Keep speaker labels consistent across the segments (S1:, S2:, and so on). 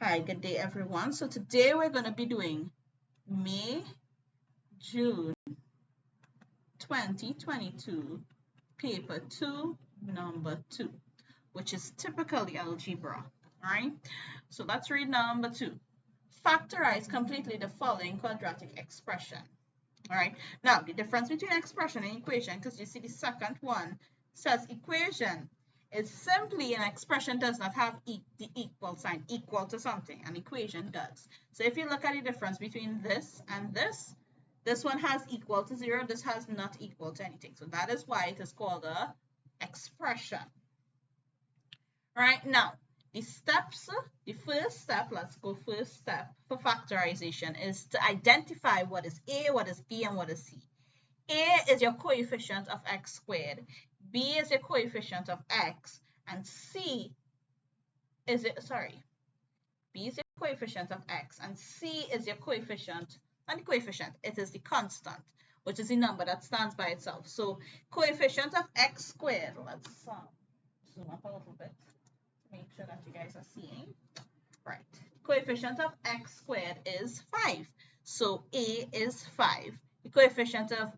S1: Hi, good day everyone. So today we're going to be doing May, June 2022, paper 2, number 2, which is typically algebra. Alright, so let's read number 2. Factorize completely the following quadratic expression. Alright, now the difference between expression and equation, because you see the second one says equation. It's simply an expression does not have the equal sign, equal to something. An equation does. So if you look at the difference between this and this one has equal to 0, this has not equal to anything. So that is why it is called a expression. Right now, the steps, the first step, let's go first step for factorization is to identify what is A, what is B, and what is C. A is your coefficient of x squared. B is your coefficient of x, and C is it, B is your coefficient of x, and C is your coefficient, not the coefficient, it is the constant, which is the number that stands by itself. So coefficient of x squared, let's zoom up a little bit to make sure that you guys are seeing. Right, coefficient of x squared is 5. So A is 5. The coefficient of,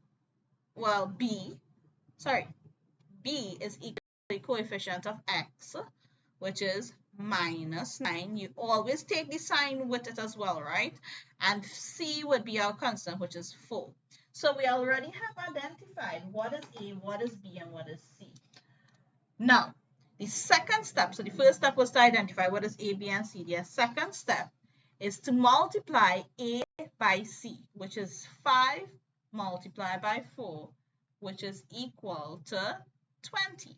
S1: well, B is equal to the coefficient of x, which is minus 9. You always take the sign with it as well, right? And C would be our constant, which is 4. So we already have identified what is A, what is B, and what is C. Now, the second step, so the first step was to identify what is A, B, and C. The second step is to multiply A by C, which is 5 multiplied by 4, which is equal to 20.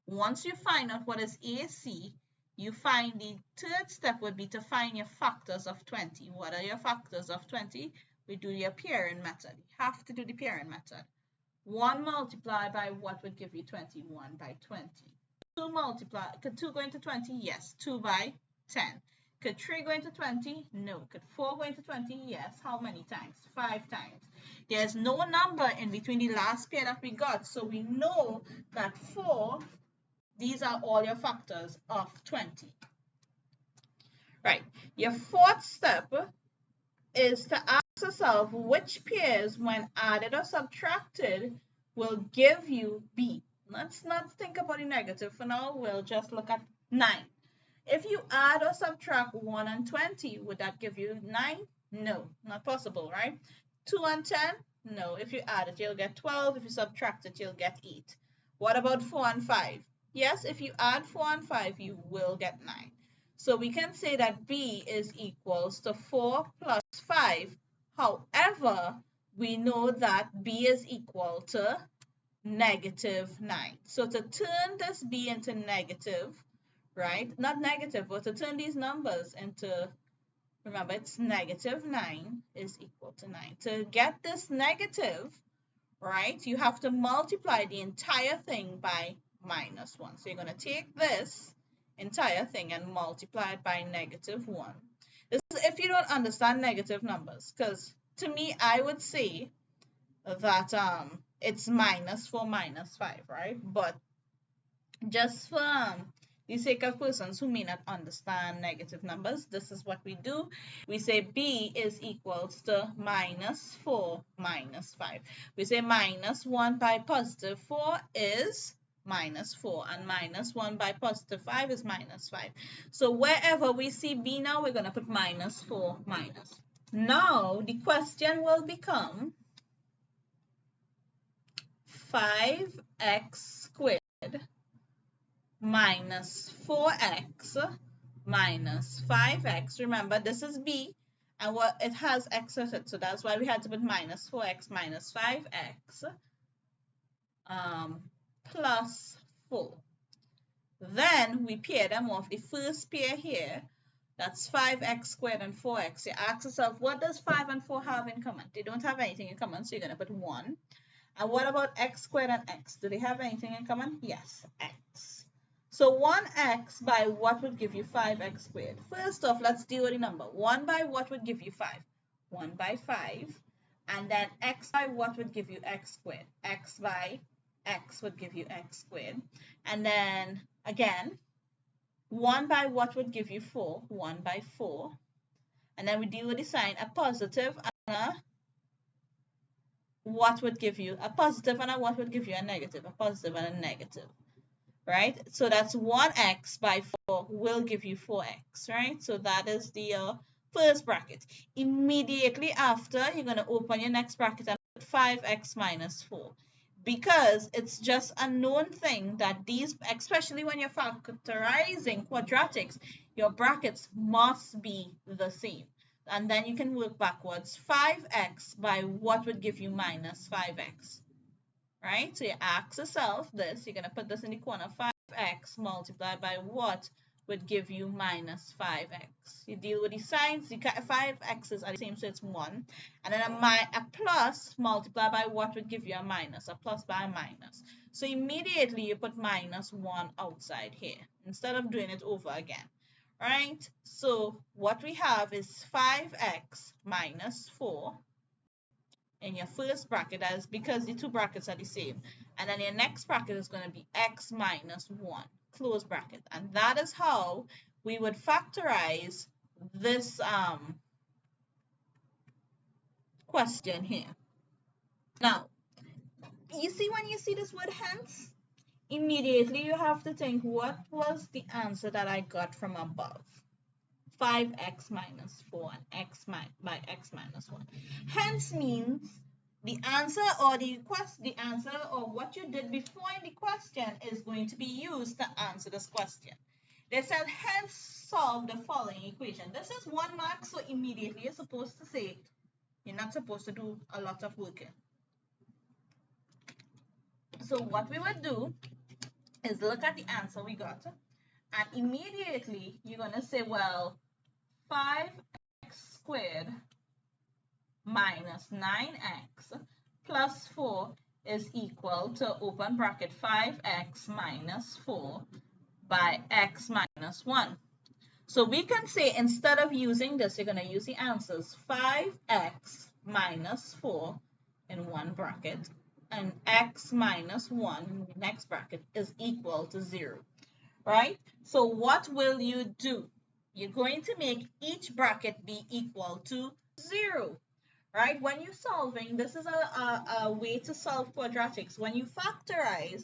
S1: Once you find out what is AC, you find the third step would be to find your factors of 20. What are your factors of 20? We do the pairing method. You have to do the pairing method. 1 multiplied by what would give you 20? 1 by 20. 2 multiply, could 2 go into 20? Yes, 2 by 10. Could 3 go into 20? No. Could 4 go into 20? Yes. How many times? 5 times. There's no number in between the last pair that we got, so we know that 4, these are all your factors of 20. Right. Your fourth step is to ask yourself which pairs, when added or subtracted, will give you B. Let's not think about the negative for now. We'll just look at 9. If you add or subtract 1 and 20, would that give you 9? No, not possible, right? 2 and 10? No. If you add it, you'll get 12. If you subtract it, you'll get 8. What about 4 and 5? Yes, if you add 4 and 5, you will get 9. So we can say that B is equals to 4 plus 5. However, we know that B is equal to negative 9. So to turn this B into negative, right? Not negative, but to turn these numbers into, remember, it's negative 9 is equal to 9. To get this negative, right, you have to multiply the entire thing by minus 1. So you're going to take this entire thing and multiply it by negative 1. This is if you don't understand negative numbers, because to me, I would say that it's minus 4 minus 5, right? But just for the sake of persons who may not understand negative numbers, this is what we do. We say B is equals to minus 4 minus 5. We say minus 1 by positive 4 is minus 4, and minus 1 by positive 5 is minus 5. So wherever we see B now, we're going to put minus 4 minus. Now the question will become 5x squared minus 4x minus 5x. Remember, this is B, and what it has x with it, so that's why we had to put minus 4x minus 5x plus 4. Then we pair them off. The first pair here, that's 5x squared and 4x. You ask yourself, what does 5 and 4 have in common? They don't have anything in common, so you're going to put 1. And what about x squared and x? Do they have anything in common? Yes, x. So 1x by what would give you 5x squared? First off, let's deal with the number. 1 by what would give you 5? 1 by 5. And then x by what would give you x squared? X by x would give you x squared. And then, again, 1 by what would give you 4? 1 by 4. And then we deal with the sign, a positive and a what would give you a positive and a what would give you a negative, a positive and a negative, right? So that's 1x by 4 will give you 4x, right? So that is the first bracket. Immediately after, you're going to open your next bracket and put 5x minus 4. Because it's just a known thing that these, especially when you're factorizing quadratics, your brackets must be the same. And then you can work backwards. 5x by what would give you minus 5x, right? So you ask yourself this, you're going to put this in the corner, 5x multiplied by what would give you minus 5x. You deal with the signs, the 5x's are the same, so it's 1. And then a plus multiplied by what would give you a minus, a plus by a minus. So immediately you put minus 1 outside here, instead of doing it over again. Right? So what we have is 5x minus 4 in your first bracket. That is because the two brackets are the same. And then your next bracket is going to be x minus 1, close bracket. And that is how we would factorize this question here. Now, you see when you see this word hence, immediately you have to think, what was the answer that I got from above? 5x minus 4 and x by x minus 1. Hence means the answer or the answer or what you did before in the question is going to be used to answer this question. They said hence solve the following equation. This is 1 mark, so immediately you're supposed to say it. You're not supposed to do a lot of working. So what we would do is look at the answer we got, and immediately you're going to say, well, 5x squared minus 9x plus 4 is equal to open bracket 5x minus 4 by x minus 1. So we can say, instead of using this, you're going to use the answers 5x minus 4 in one bracket and x minus 1 in the next bracket is equal to 0, right? So what will you do? You're going to make each bracket be equal to 0, right? When you're solving, this is a way to solve quadratics. When you factorize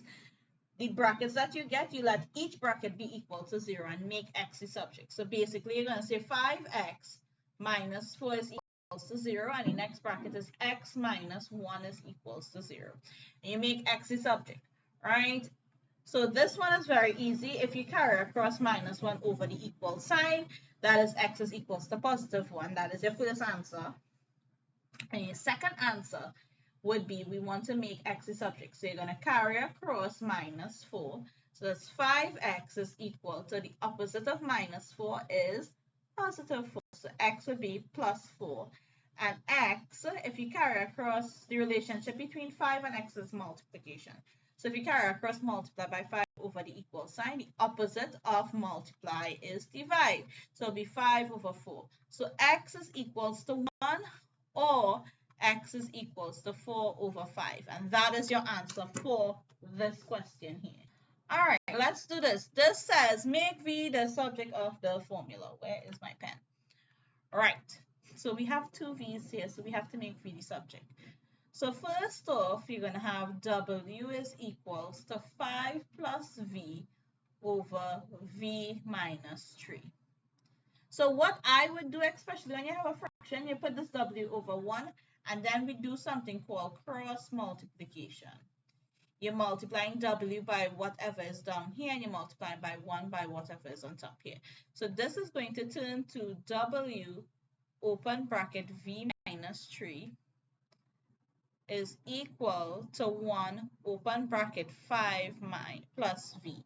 S1: the brackets that you get, you let each bracket be equal to 0 and make x the subject. So basically, you're going to say 5x minus 4 is equals to 0, and the next bracket is x minus 1 is equals to 0. And you make x the subject, right? So this one is very easy. If you carry across minus 1 over the equal sign, that is x is equals to positive 1. That is your first answer. And your second answer would be, we want to make x the subject. So you're going to carry across minus 4. So that's 5x is equal to the opposite of minus 4 is positive 4. So x would be plus 4. And x, if you carry across, the relationship between 5 and x is multiplication. So if you carry across multiply by 5 over the equal sign, the opposite of multiply is divide. So it'll be 5 over 4. So x is equals to 1 or x is equals to 4 over 5. And that is your answer for this question here. All right, let's do this. This says make v the subject of the formula. Where is my pen? All right, so we have two v's here, so we have to make v the subject. So first off, you're going to have w is equals to 5 plus v over v minus 3. So what I would do, especially when you have a fraction, you put this w over 1, and then we do something called cross multiplication. You're multiplying w by whatever is down here, and you're multiplying by 1 by whatever is on top here. So this is going to turn to w open bracket v minus 3 is equal to 1 open bracket 5 plus v.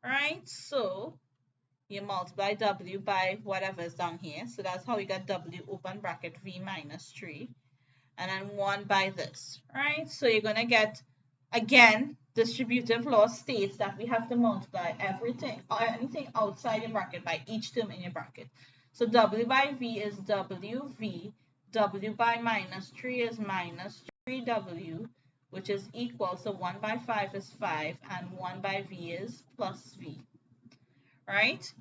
S1: Right? So you multiply w by whatever is down here. So that's how we got w open bracket v minus 3. And then 1 by this. Right? So you're going to get, again, distributive law states that we have to multiply everything or anything outside your bracket by each term in your bracket. So w by v is wv. W by minus 3 is minus 3w, which is equal to 1 by 5 is 5, and 1 by v is plus v. right?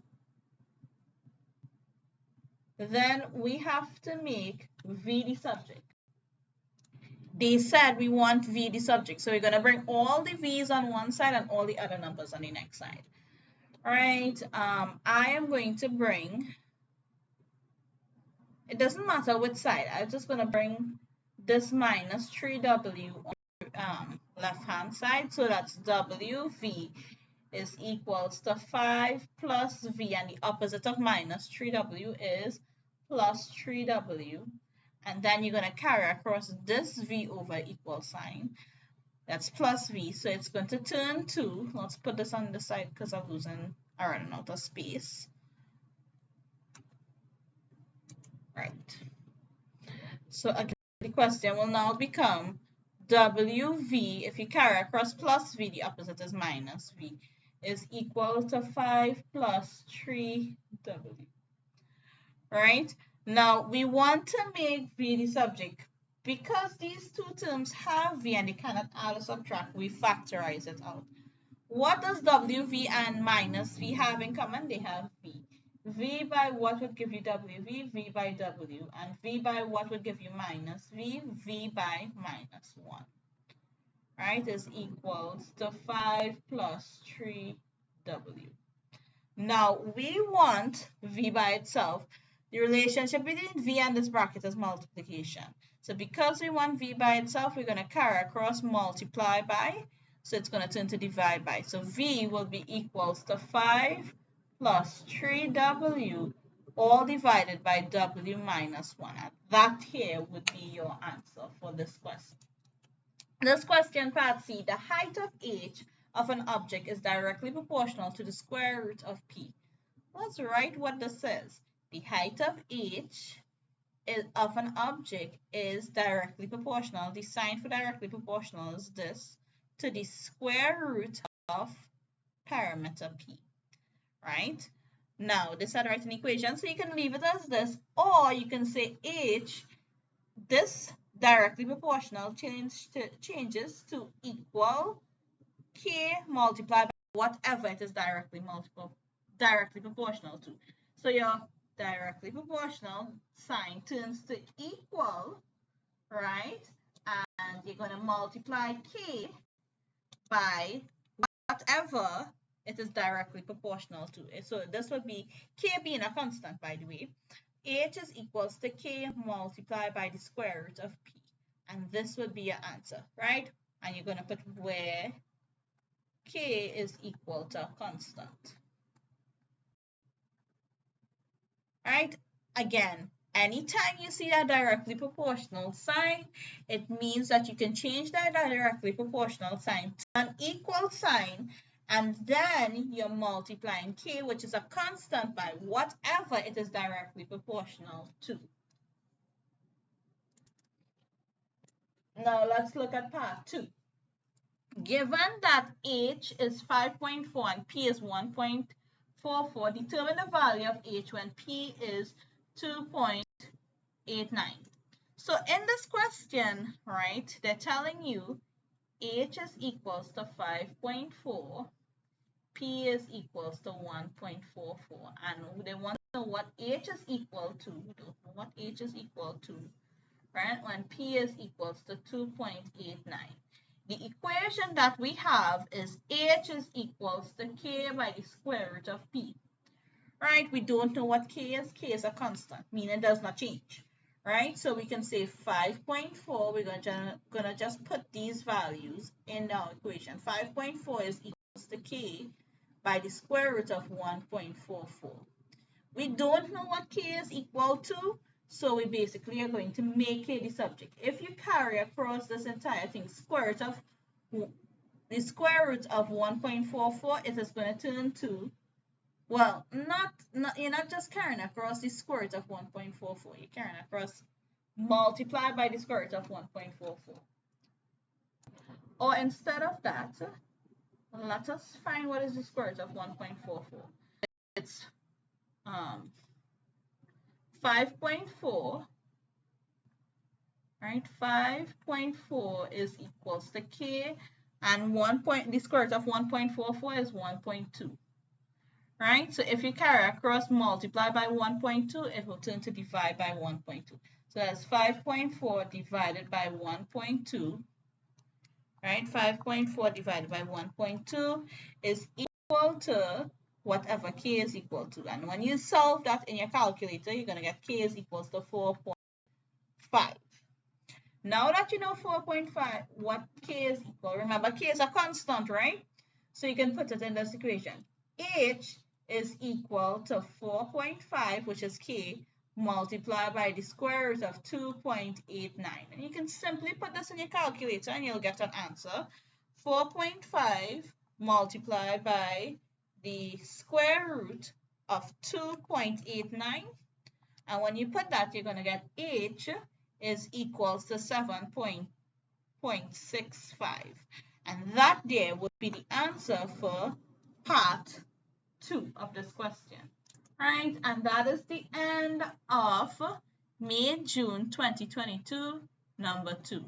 S1: Then we have to make V the subject. They said we want V the subject, so we're going to bring all the V's on one side and all the other numbers on the next side. All right, I am going to bring, it doesn't matter which side, I'm just going to bring this minus 3W on left hand side, so that's WV is equals to 5 plus V, and the opposite of minus 3W is plus 3W, and then you're going to carry across this V over equal sign. That's plus V, so it's going to turn to, let's put this on the side because I'm losing, I ran out of space. Right. So again, the question will now become WV, if you carry across plus V, the opposite is minus V, is equal to 5 plus 3W. Right? Now, we want to make V the subject. Because these two terms have V and they cannot add or subtract, we factorize it out. What does WV and minus V have in common? They have V. V by what would give you WV? V by W. And V by what would give you minus V? V by minus 1. Right? Is equals to 5 plus 3W. Now, we want V by itself. The relationship between V and this bracket is multiplication. So because we want V by itself, we're going to carry across multiply by. So it's going to turn to divide by. So V will be equals to 5 plus 3W all divided by W minus 1. And that here would be your answer for this question. This question, part C, the height of H of an object is directly proportional to the square root of P. Let's write what this says. The height of H of an object is directly proportional. The sign for directly proportional is this, to the square root of parameter P, right? Now, this is write an equation, so you can leave it as this, or you can say H, this directly proportional changes to equal K multiplied by whatever it is directly proportional to. So your directly proportional sign turns to equal, right? And you're going to multiply K by whatever it is directly proportional to. So this would be K being a constant, by the way. H is equals to K multiplied by the square root of P. And this would be your answer, right? And you're going to put where K is equal to a constant. Right? Again, anytime you see a directly proportional sign, it means that you can change that directly proportional sign to an equal sign, and then you're multiplying K, which is a constant, by whatever it is directly proportional to. Now let's look at part 2. Given that H is 5.4 and P is 1.44, determine the value of H when P is 2.89. So in this question, right, they're telling you H is equals to 5.4, P is equals to 1.44, and they want to know what H is equal to. We don't know what H is equal to, right, when P is equals to 2.89. The equation that we have is H is equals to K by the square root of P. Right? We don't know what K is. K is a constant, meaning it does not change. Right? So we can say 5.4, we're going to just put these values in our equation. 5.4 is equals to K by the square root of 1.44. We don't know what K is equal to, so we basically are going to make K the subject. If you carry across this entire thing, the square root of 1.44, it is going to turn to, well, you're not just carrying across the square root of 1.44, you're carrying across multiply by the square root of 1.44. Or instead of that, let us find what is the square root of 1.44. It's 5.4, right? 5.4 is equals to K, and the square root of 1.44 is 1.2. right? So if you carry across, multiply by 1.2, it will turn to divide by 1.2. So that's 5.4 divided by 1.2, right? 5.4 divided by 1.2 is equal to whatever k is equal to. And when you solve that in your calculator, you're going to get k is equals to 4.5. Now that you know 4.5, what k is equal, remember k is a constant, right? So you can put it in this equation. H is equal to 4.5, which is k, multiplied by the square root of 2.89. And you can simply put this in your calculator and you'll get an answer. 4.5 multiplied by the square root of 2.89. And when you put that, you're going to get H is equals to 7.65. And that there would be the answer for part 2 of this question. Right? And that is the end of May-June 2022, number 2.